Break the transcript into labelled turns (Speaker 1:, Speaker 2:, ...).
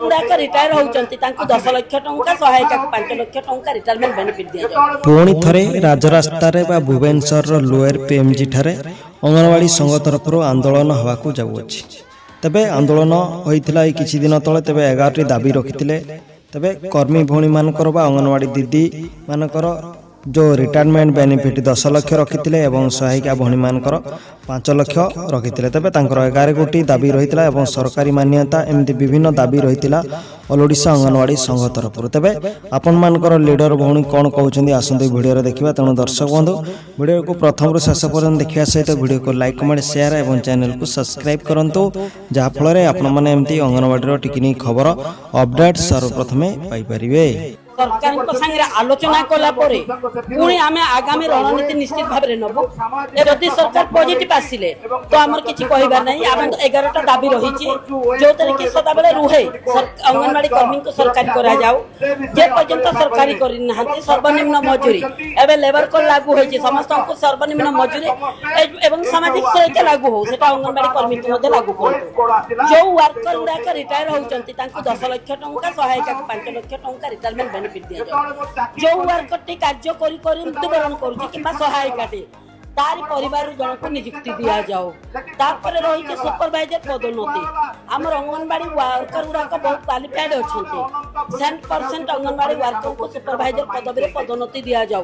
Speaker 1: गुड़ाक retire होती 10 लाख टंका सहायिका 5 लाख टंका रिटायरमेंट बेनिफिट दिया जाए।
Speaker 2: पुणी थरे राजरास्तार भुवनेश्वर लोअर पीएमजी ठारे अंगनवाड़ी संघ तरफ आंदोलन हवा जाऊँगी। तेबे आंदोलन होता किछि दिन तले तेबे 11टी दाबी रखिते। तेबे कर्मी भौणी मानकर बा अंगनवाड़ी दीदी मानकर जो रिटायरमेंट बेनिफिट 10 लाख रखिते और सहायिका भौणी मानकर 5 लाख रखिते। तेबे 11 गोटी दाबी रही और सरकारी मान्यता एमती विभिन्न दाबी रही ऑल ओडिशा अंगनवाड़ी संघ तरफ। तेबे आपण मानकर लीडर भौणी कौन कहते आसते भिडियो देखा। तेणु दर्शक बंधु भिडियो को प्रथम शेष पर्यंत देखा सहित भिडियो को लाइक कमेंट शेयर और चैनल को सब्सक्राइब करूँ जहाँफल आपण मैंने अंगनवाड़ी टिकनी खबर अपडेट सर्वप्रथमे पाइपर।
Speaker 1: सरकार संगे आलोचना कला पुणी आम आगामी रणनीति निश्चित भाव में नबू। जदि सरकार पॉजिटिव आसिले तो आमर किछि कहबार नहीं। आम 11टा दाबी रही जो कि सदा बेले रुहे अंगनवाड़ी कर्मी को सरकारी करा जाऊ जे पर्यंत सरकारी करना सर्वनिम्न मजूरी एवं लेबर कोड लागू होइछि समस्त को सर्वनिम्न मजूरी एवं सामाजिक सुरक्षा लागू हो सेटा अंगनवाड़ी कर्मी को मध्य लागू करतो। जो वर्कर गुड़ाक रिटायर होउचंती 10 लाख टंका सहायिका 5 लाख टंका रिटायरमेंट बेनिफिट दिया जाए। जो वर्करटी कार्य करी मृत्युवरण करुछि किंबा सहायिकाटी तार परिवार जन को नियुक्ति दिया जाओ। तापर रही सुपरवाइजर पदोन्नति आमर अंगनवाड़ी वर्कर गुड़ाक बहुत क्वालिफाइड अच्छा 100% अंगनवाड़ी वर्कर को सुपरवाइजर पदवी पदोन्नति दिया जाओ।